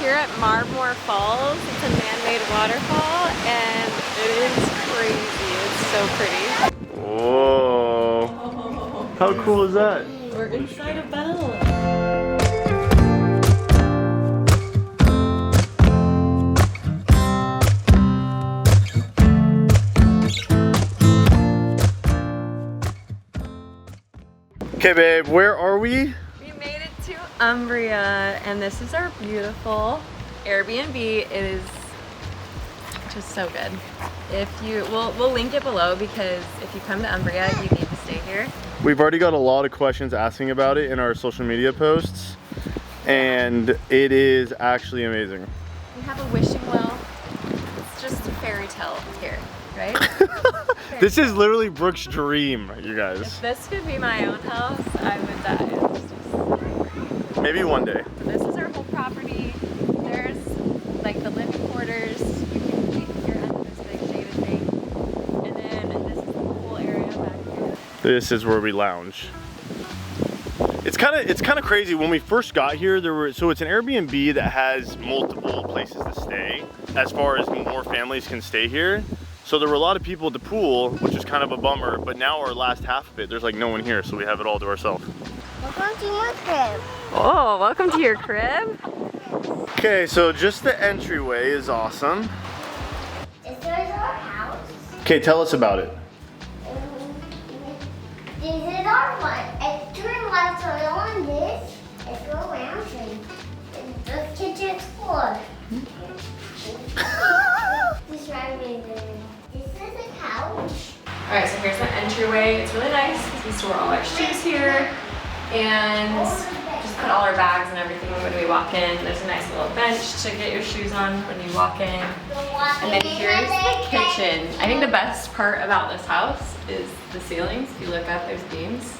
here at Maremore Falls. It's a man-made waterfall and it is crazy. It's so pretty. Whoa. How cool is that? We're inside a bell. Okay, babe, where are we? We made it to Umbria, and this is our beautiful Airbnb. It is just so good. We'll link it below because if you come to Umbria, you need to stay here. We've already got a lot of questions asking about it in our social media posts, and it is actually amazing. We have a wishing well. It's just a fairy tale here, right? This is literally Brooke's dream, you guys. If this could be my own house, I would die. It's just... Maybe one day. So this is our whole property. There's like the living quarters. You can be here under this big shaded thing. And then this is the whole area back here. This is where we lounge. It's kind of crazy. When we first got here, so it's an Airbnb that has multiple places to stay as far as more families can stay here. So there were a lot of people at the pool, which is kind of a bummer, but now our last half of it, there's like no one here, so we have it all to ourselves. Welcome to my crib. Oh, welcome to your crib. Okay, so just the entryway is awesome. This is our house. Okay, tell us about it. This is our one. It's turn left, so on this, it's go around and the kitchen's floor. This right here. This is a couch. All right, so here's the entryway. It's really nice because we store all our shoes here and just put all our bags and everything when we walk in. There's a nice little bench to get your shoes on when you walk in. And then here's the kitchen. I think the best part about this house is the ceilings. If you look up, there's beams.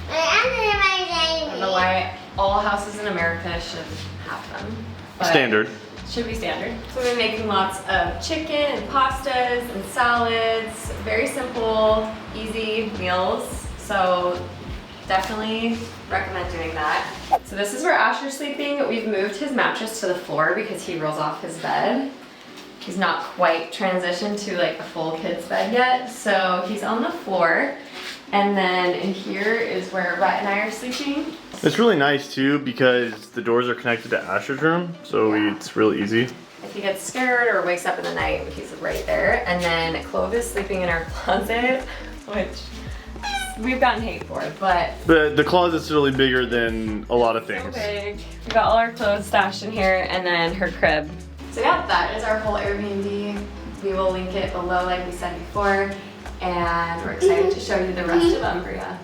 I don't know why all houses in America should have them. But Standard. should be standard. So we're making lots of chicken and pastas and salads. Very simple, easy meals. So definitely recommend doing that. So this is where Asher's sleeping. We've moved his mattress to the floor because he rolls off his bed. He's not quite transitioned to like a full kid's bed yet. So he's on the floor. And then in here is where Rhett and I are sleeping. It's really nice too because the doors are connected to Asher's room, so it's really easy. If he gets scared or wakes up in the night, he's right there. And then Clove is sleeping in our closet, which we've gotten hate for, but The closet's really bigger than a lot of so things. big. We got all our clothes stashed in here, and then her crib. So yeah, that is our whole Airbnb. We will link it below like we said before, and we're excited to show you the rest of Umbria.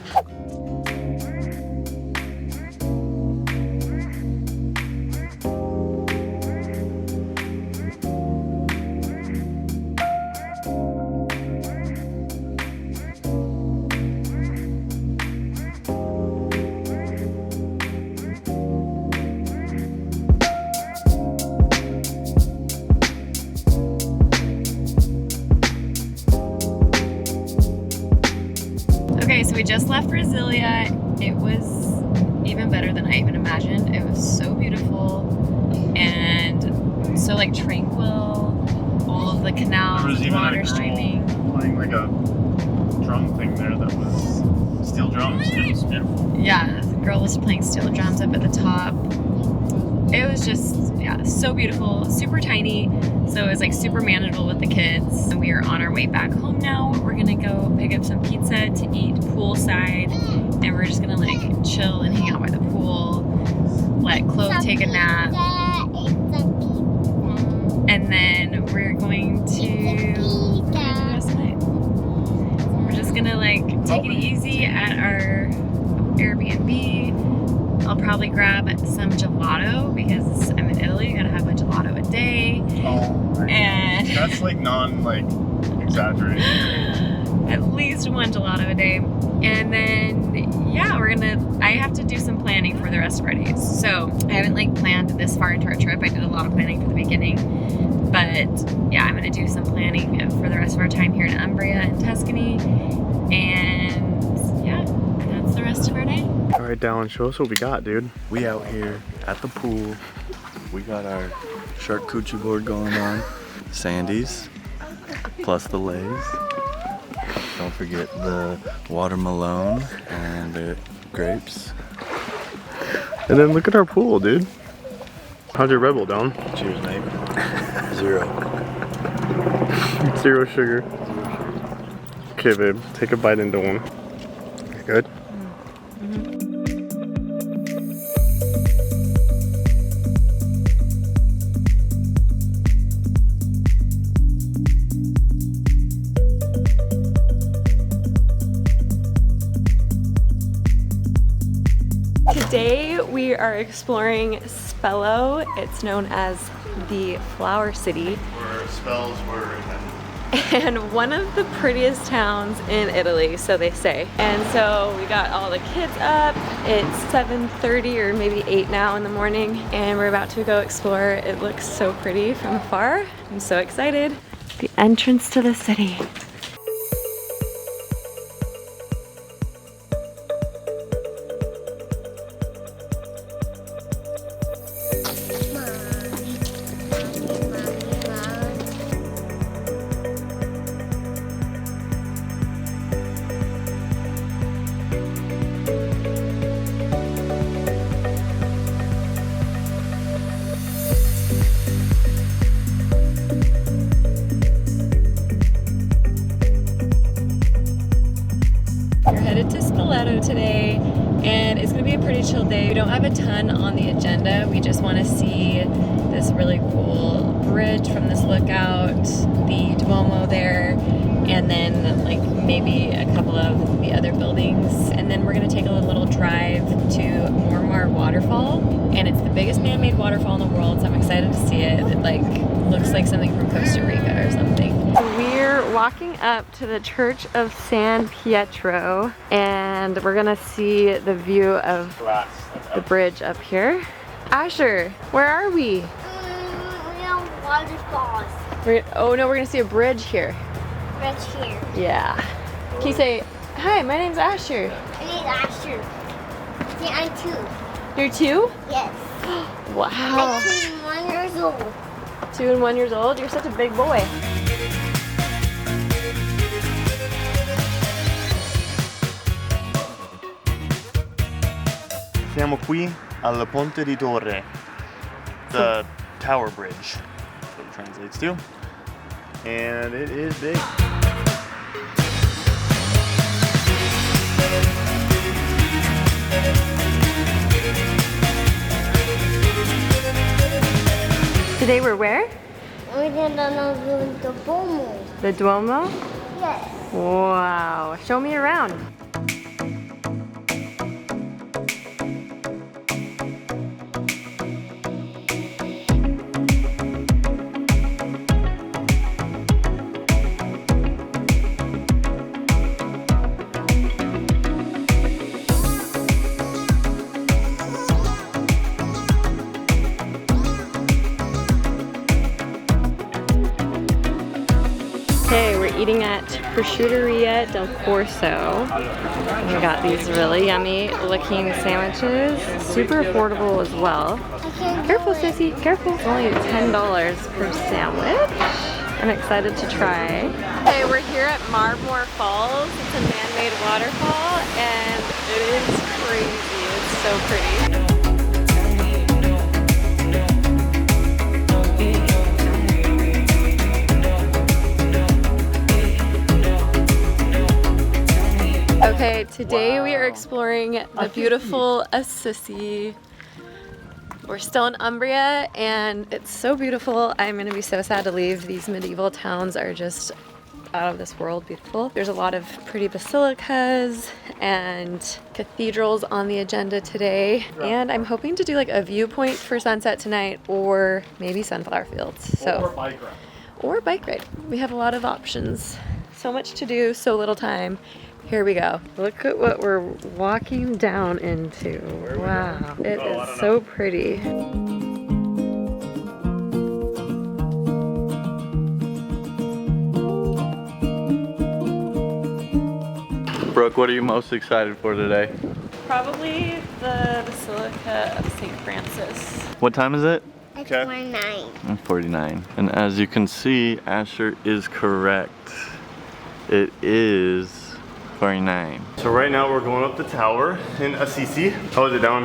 Okay, so we just left Risiglia. It was even better than I even imagined. It was so beautiful and so like tranquil. All of the canals, There was even water a girl streaming. playing like a drum thing there that was steel drums. It was beautiful. Yeah, the girl was playing steel drums up at the top. It was just, yeah, so beautiful, super tiny. So it was like super manageable with the kids. And we are on our way back home now. We're gonna go pick up some pizza to eat poolside. And we're just gonna like chill and hang out by the pool. Let Clove take a nap. And then we're going to do the rest of the night. We're just gonna like take it easy at our Airbnb. I'll probably grab some gelato because I'm in Italy. You gotta have a gelato a day. Oh, And that's like exaggerated. At least one gelato a day. And then yeah, I have to do some planning for the rest of our days. So I haven't like planned this far into our trip. I did a lot of planning for the beginning. But yeah, I'm gonna do some planning for the rest of our time here in Umbria and Tuscany. And yeah, that's the rest of our day. All right, Dallin, show us what we got, dude. We out here at the pool. We got our charcuterie board going on. Sandy's, plus the Lays. Don't forget the watermelon and the grapes. And then look at our pool, dude. How's your Red Bull down? Cheers, neighbor. 0. 0 sugar. Okay, babe, take a bite into one. You good? Today we are exploring Spello. It's known as the flower city. Where spells were invented. And one of the prettiest towns in Italy, so they say. And so we got all the kids up. It's 7:30 or maybe 8 now in the morning, and we're about to go explore. It looks so pretty from afar. I'm so excited. The entrance to the city. We're headed to Spoleto today, and it's gonna be a pretty chill day. We don't have a ton on the agenda. We just want to see this really cool bridge from this lookout, the Duomo there, and then like maybe a couple of the other buildings. And then we're gonna take a little drive to Maremore Waterfall, and it's the biggest man-made waterfall in the world, so I'm excited to see it. It like looks like something from Costa Rica or something. We're walking up to the Church of San Pietro, and we're gonna see the view of the bridge up here. Asher, where are we? We have waterfalls. Oh no, we're gonna see a bridge here. Right here. Yeah. Can you say, hi, my name's Asher. I need Asher. Yeah, I'm 2. You're 2? Yes. Wow. I'm 1 years old. 2 and 1 years old? You're such a big boy. Siamo qui al Ponte di Torre, the tower bridge. That's what it translates to. And it is big. Today we're where? We're gonna go to the Duomo. The Duomo? Yes. Wow. Show me around. Okay, we're eating at Prosciutteria del Corso. We got these really yummy looking sandwiches, super affordable as well. Careful, sissy, careful. It's only $10 per sandwich. I'm excited to try. Okay, we're here at Maremore Falls. It's a man-made waterfall, and it is crazy. It's so pretty. Okay, today we are exploring the beautiful Assisi. We're still in Umbria, and it's so beautiful. I'm gonna be so sad to leave. These medieval towns are just out of this world beautiful. There's a lot of pretty basilicas and cathedrals on the agenda today. And I'm hoping to do like a viewpoint for sunset tonight, or maybe sunflower fields. Or bike ride. Or bike ride. We have a lot of options. So much to do, so little time. Here we go. Look at what we're walking down into. Wow, it is so pretty. Brooke, what are you most excited for today? Probably the Basilica of St. Francis. What time is it? It's Okay. 49. I'm 49. And as you can see, Asher is correct. It is 49. So right now we're going up the tower in Assisi. How is it down?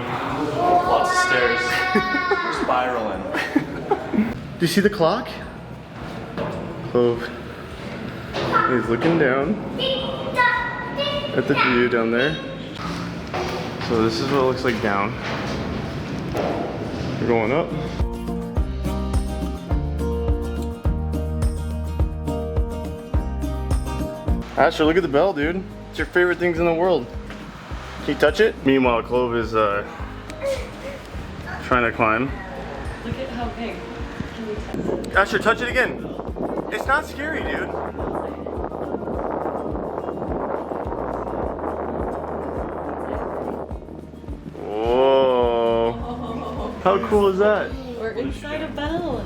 Lots of stairs. We're spiraling. Do you see the clock? Oh, he's looking down at the view down there. So this is what it looks like down. We're going up. Asher, look at the bell, dude. It's your favorite things in the world. Can you touch it? Meanwhile, Clove is trying to climb. Look at how big. Can you touch it? Asher, touch it again. It's not scary, dude. Whoa. How cool is that? We're inside a bell.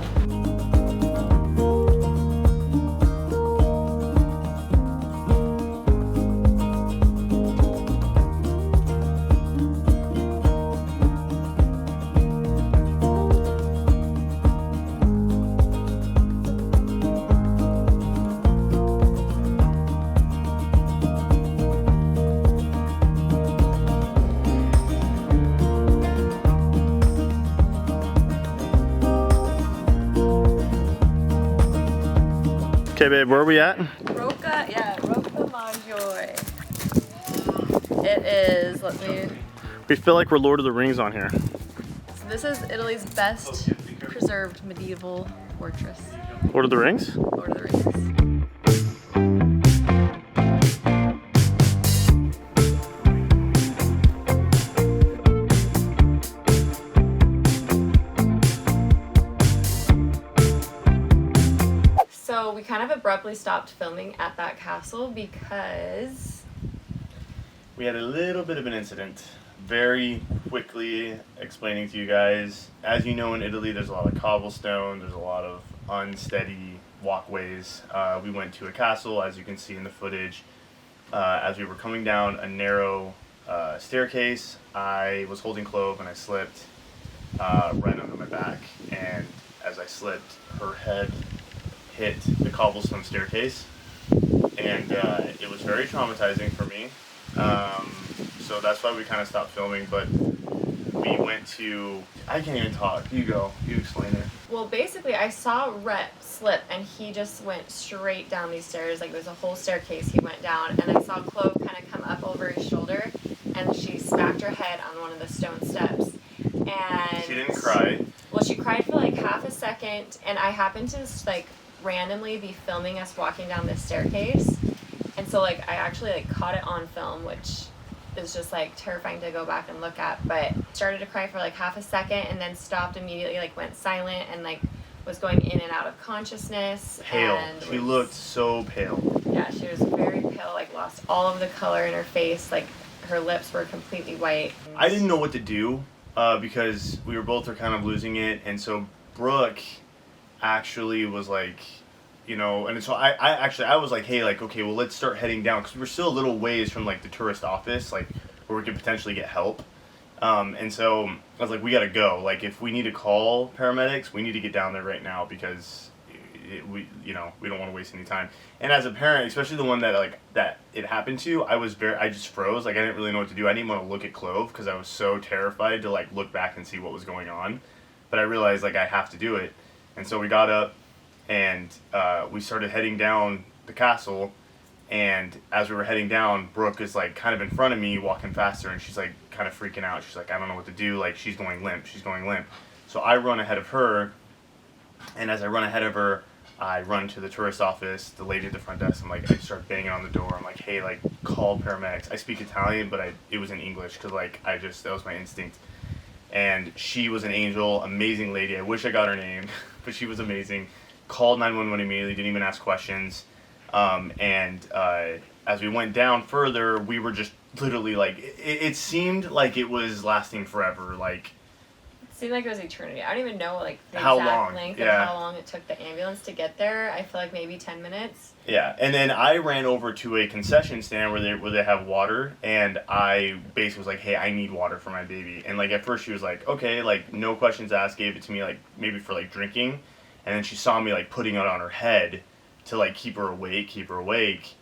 Okay, babe, where are we at? Rocca Maggiore. It is, We feel like we're Lord of the Rings on here. so this is Italy's best preserved medieval fortress. Lord of the Rings? Lord of the Rings. So we kind of abruptly stopped filming at that castle because We had a little bit of an incident. Very quickly explaining to you guys, as you know, in Italy there's a lot of cobblestone, there's a lot of unsteady walkways. We went to a castle, as you can see in the footage. As we were coming down a narrow staircase, I was holding Clove and I slipped right under my back, and as I slipped, her head hit the cobblestone staircase, and it was very traumatizing for me. So that's why we kind of stopped filming, but we went to, I can't even talk, you go, you explain it. well, basically, I saw Rhett slip, and he just went straight down these stairs. Like, there's a whole staircase he went down, and I saw Clove kind of come up over his shoulder, and she smacked her head on one of the stone steps. And She didn't cry. well, she cried for like half a second, and I happened to like randomly be filming us walking down this staircase, and so like I actually like caught it on film, which is just like terrifying to go back and look at. But started to cry for like half a second, and then stopped immediately, like went silent, and like was going in and out of consciousness. Pale. And She was- looked so pale. Yeah, she was very pale, like lost all of the color in her face, like her lips were completely white. I didn't know what to do because we were kind of losing it, and so Brooke actually was like, you know, and so I was like, hey, like, okay, well, let's start heading down, because we were still a little ways from like the tourist office, like where we could potentially get help. And so I was like, we gotta go. Like, if we need to call paramedics, we need to get down there right now, because we don't want to waste any time. And as a parent, especially the one that it happened to, I just froze. Like, I didn't really know what to do. I didn't want to look at Clove because I was so terrified to like look back and see what was going on. But I realized like I have to do it. And so we got up and we started heading down the castle. And as we were heading down, Brooke is like kind of in front of me, walking faster, and she's like kind of freaking out. She's like, I don't know what to do. Like, she's going limp. So I run ahead of her, and as I run ahead of her, I run to the tourist office, the lady at the front desk. I'm like, I start banging on the door. I'm like, hey, like, call paramedics. I speak Italian, but it was in English, because like that was my instinct. And she was an angel, amazing lady. I wish I got her name, but she was amazing. Called 911 immediately, didn't even ask questions. As we went down further, we were just literally like, it seemed like it was lasting forever. Like, seemed like it was eternity. I don't even know like the How exact long, length yeah. of how long it took the ambulance to get there. I feel like maybe 10 minutes. Yeah, and then I ran over to a concession stand where they have water, and I basically was like, hey, I need water for my baby. And like at first she was like, okay, like no questions asked, gave it to me like maybe for like drinking. And then she saw me like putting it on her head to like keep her awake.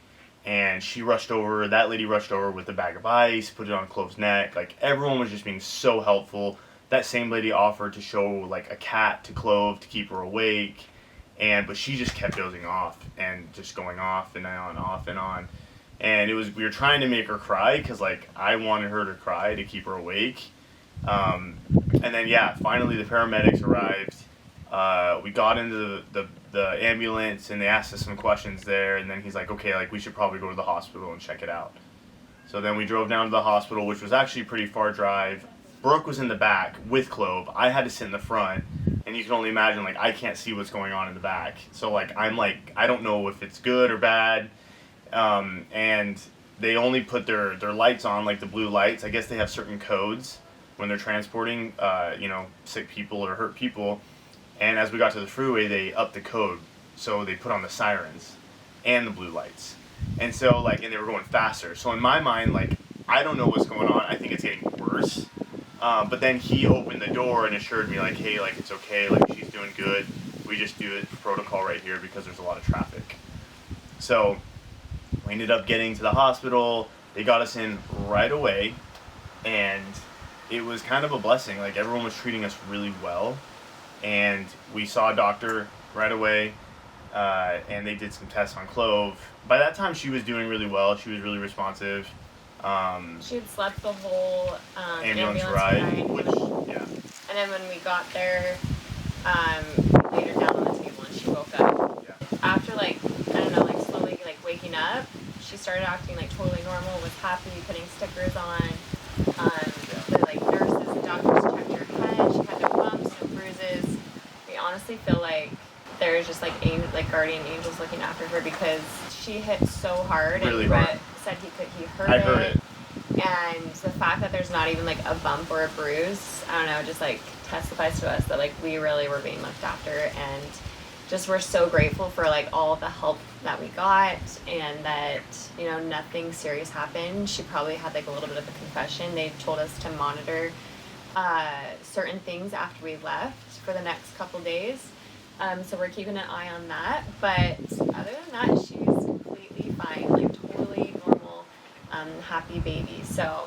And she rushed over, that lady rushed over with a bag of ice, put it on Clove's neck. Like everyone was just being so helpful. That same lady offered to show like a cat to Clove to keep her awake. But she just kept dozing off and just going off and on. And we were trying to make her cry because like I wanted her to cry to keep her awake. And then yeah, finally the paramedics arrived. We got into the ambulance and they asked us some questions there, and then he's like, okay, like we should probably go to the hospital and check it out. So then we drove down to the hospital, which was actually a pretty far drive. Brooke was in the back with Clove. I had to sit in the front, and you can only imagine like I can't see what's going on in the back. So like I'm like I don't know if it's good or bad. And they only put their lights on, like the blue lights. I guess they have certain codes when they're transporting sick people or hurt people. And as we got to the freeway, they upped the code. So they put on the sirens and the blue lights. And so, like, and they were going faster. So in my mind, like, I don't know what's going on. I think it's getting worse. But then he opened the door and assured me, like, hey, like, it's okay. Like, she's doing good. We just do it protocol right here because there's a lot of traffic. So we ended up getting to the hospital. They got us in right away. And it was kind of a blessing. Like, everyone was treating us really well. And we saw a doctor right away, and they did some tests on Clove. By that time, she was doing really well. She was really responsive. She had slept the whole ambulance ride, which, yeah. And then when we got there, we laid her down on the table and she woke up. Yeah. After like, I don't know, like slowly like waking up, she started acting like totally normal, was happy, putting stickers on. The like nurses and doctors checked her head. She had no bumps, no bruises. We honestly feel like there's just like guardian angels looking after her because she hit so hard. Really and hard. Brett said he heard I it. heard it. And the fact that there's not even like a bump or a bruise, I don't know, just like testifies to us that like we really were being looked after, and just we're so grateful for like all of the help that we got, and that, you know, nothing serious happened. She probably had like a little bit of a concussion. They told us to monitor certain things after we left for the next couple days. So we're keeping an eye on that. But other than that, she's completely fine, like totally normal, happy baby. So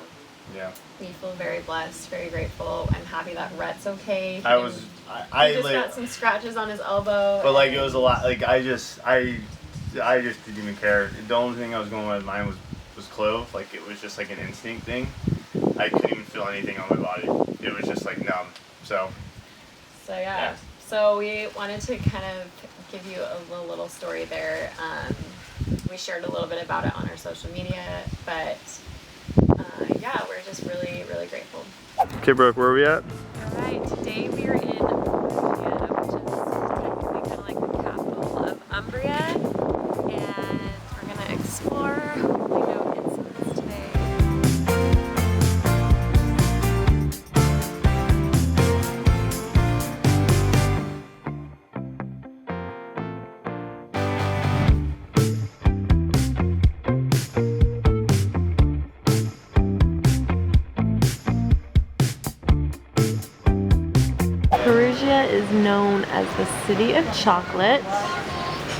Yeah. we feel very blessed, very grateful. I'm happy that Rhett's okay. He just got some scratches on his elbow. But like it was a lot. Like I just didn't even care. The only thing I was going with mine was Clove. Like it was just like an instinct thing. I couldn't even feel anything on my body. It was just like numb. So yeah. So we wanted to kind of give you a little story there. We shared a little bit about it on our social media, but yeah, we're just really, really grateful. Okay, Brooke, where are we at? All right, today we are in Perugia, which is technically kind of like the capital of Umbria, and we're going to explore. Hopefully no incidents today. Perugia is known as the city of chocolate,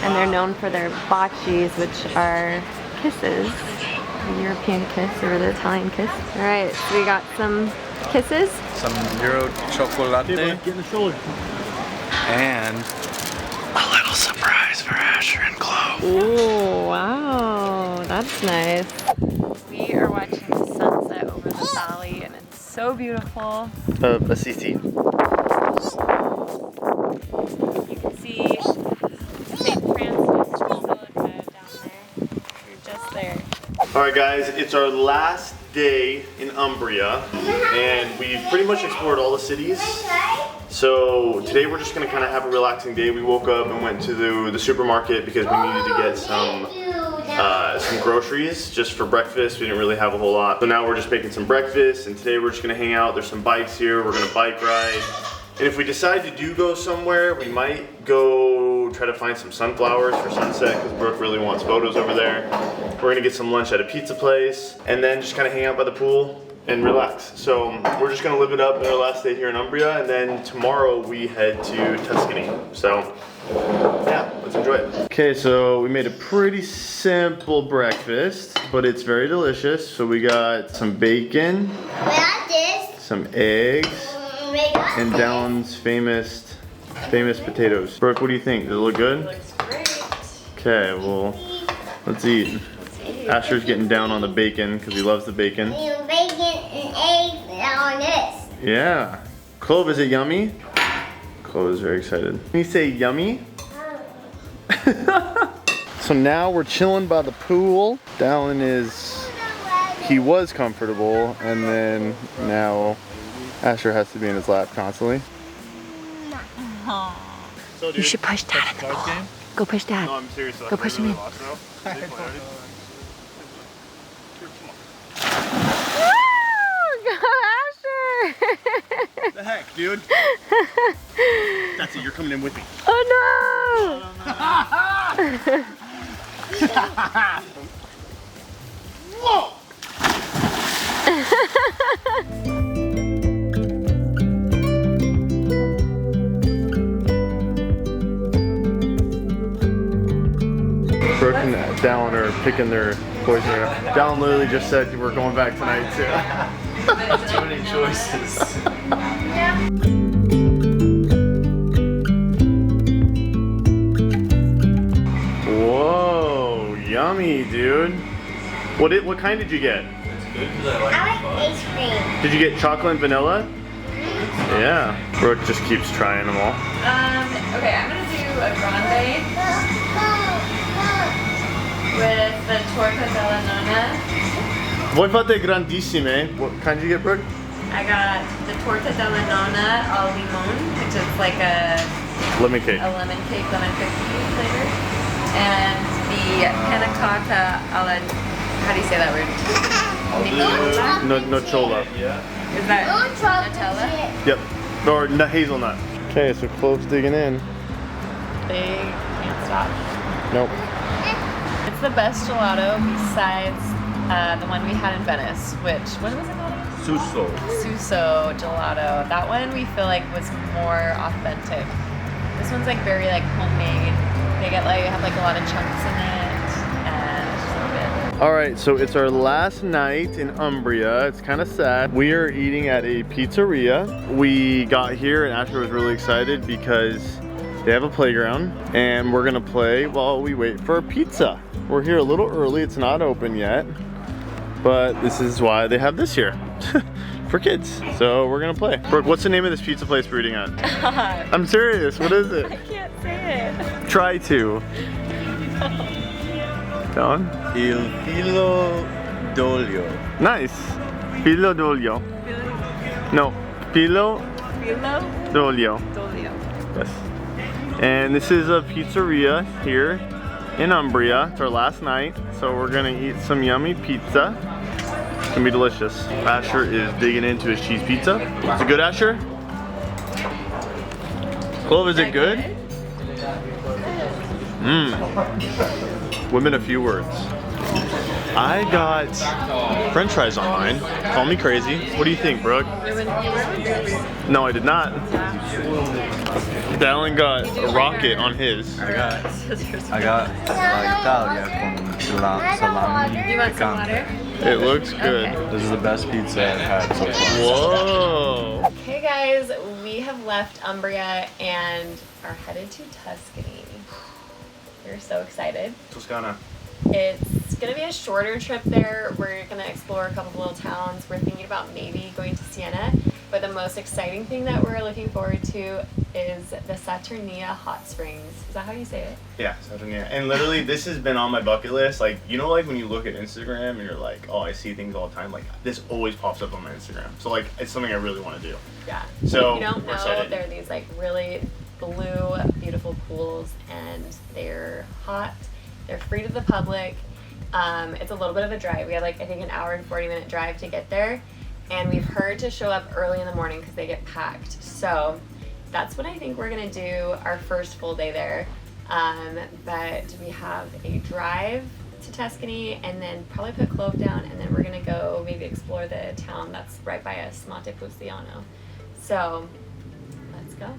and they're known for their bacis, which are kisses. The European kiss or the Italian kiss. Alright, so we got some kisses. Some Euro chocolate. Get in the shoulder. And a little surprise for Asher and Clove. Oh, wow, that's nice. We are watching the sunset over the valley, and it's so beautiful. Assisi. You can see St. Francis Basilica down there. You're just there. Alright guys, it's our last day in Umbria, and we've pretty much explored all the cities. So today we're just going to kind of have a relaxing day. We woke up and went to the supermarket because we needed to get some some groceries just for breakfast. We didn't really have a whole lot. So now we're just making some breakfast, and today we're just gonna hang out. There's some bikes here. We're gonna bike ride. And if we decide to go somewhere, we might go try to find some sunflowers for sunset because Brooke really wants photos over there. We're gonna get some lunch at a pizza place and then just kind of hang out by the pool and relax. So we're just gonna live it up our last day here in Umbria, and then tomorrow we head to Tuscany. So yeah, let's enjoy it. Okay, so we made a pretty simple breakfast, but it's very delicious. So we got some bacon, some eggs, and Dallon's famous potatoes. Brooke, what do you think? Does it look good? It looks great. Okay, well, let's eat. Asher's getting down on the bacon because he loves the bacon. Bacon and eggs on this. Yeah. Clove, is it yummy? Clove is very excited. Can you say yummy? So now we're chilling by the pool. Dallon he was comfortable, and then now Asher has to be in his lap constantly. So, You should push Dad in the pool. Go push Dad. No, I'm serious. Go push him in. What the heck, dude? That's it, you're coming in with me. Oh no! Whoa! Brooke and Dallon are picking their poison. Dallon literally just said we're going back tonight too. Too many choices. Whoa, yummy, dude. What kind did you get? I like ice cream. Did you get chocolate and vanilla? Yeah. Brooke just keeps trying them all. Okay, I'm gonna do a grande with the torta della nonna. Voi fate grandissime. What kind did you get, Brooke? I got the torta della nonna al limon, which is like a Lemon cake. lemon cookie flavor, and the panna cotta alla, how do you say that word? Nocciola. Is that Nutella? Yep. Or hazelnut. Okay, so Clove's digging in. They can't stop. Nope. It's the best gelato besides the one we had in Venice, what was it called? Suso gelato. That one we feel like was more authentic. This one's like very like homemade. They have like a lot of chunks in it, and it's just so good. All right, so it's our last night in Umbria. It's kind of sad. We are eating at a pizzeria. We got here and Asher was really excited because they have a playground and we're gonna play while we wait for a pizza. We're here a little early, it's not open yet, but this is why they have this here. For kids. So we're gonna play. Brooke, what's the name of this pizza place we're eating at? I'm serious, what is it? I can't say it. Try to. Don? Il filo d'olio. Nice. Filo d'olio. No, filo d'olio. Yes. And this is a pizzeria here in Umbria. It's our last night, so we're gonna eat some yummy pizza. It's gonna be delicious. Asher is digging into his cheese pizza. Is it good, Asher? Clove, is it good? Mmm. Women, a few words. I got French fries on mine. Call me crazy. What do you think, Brooke? No, I did not. Dallon got a rocket on his. I got Italia con salami. You want some water? It looks good. Okay. This is the best pizza I've had so far. Whoa. Okay guys, we have left Umbria and are headed to Tuscany. We're so excited. Toscana. It's gonna be a shorter trip there. We're gonna explore a couple of little towns. We're thinking about maybe going to Siena, but the most exciting thing that we're looking forward to is the Saturnia Hot Springs. Is that how you say it? Yeah, Saturnia. And literally, this has been on my bucket list. Like, you know, like when you look at Instagram and you're like, oh, I see things all the time. Like, this always pops up on my Instagram. So, like, it's something I really want to do. Yeah. So, if you don't we're know, excited. there are these like really blue, beautiful pools, and they're hot. They're free to the public, It's a little bit of a drive. We have like, I think, an hour and 40-minute drive to get there. And we've heard to show up early in the morning because they get packed. So that's what I think we're gonna do our first full day there. But we have a drive to Tuscany and then probably put Clove down, and then we're gonna go maybe explore the town that's right by us, Montepuciano. So let's go.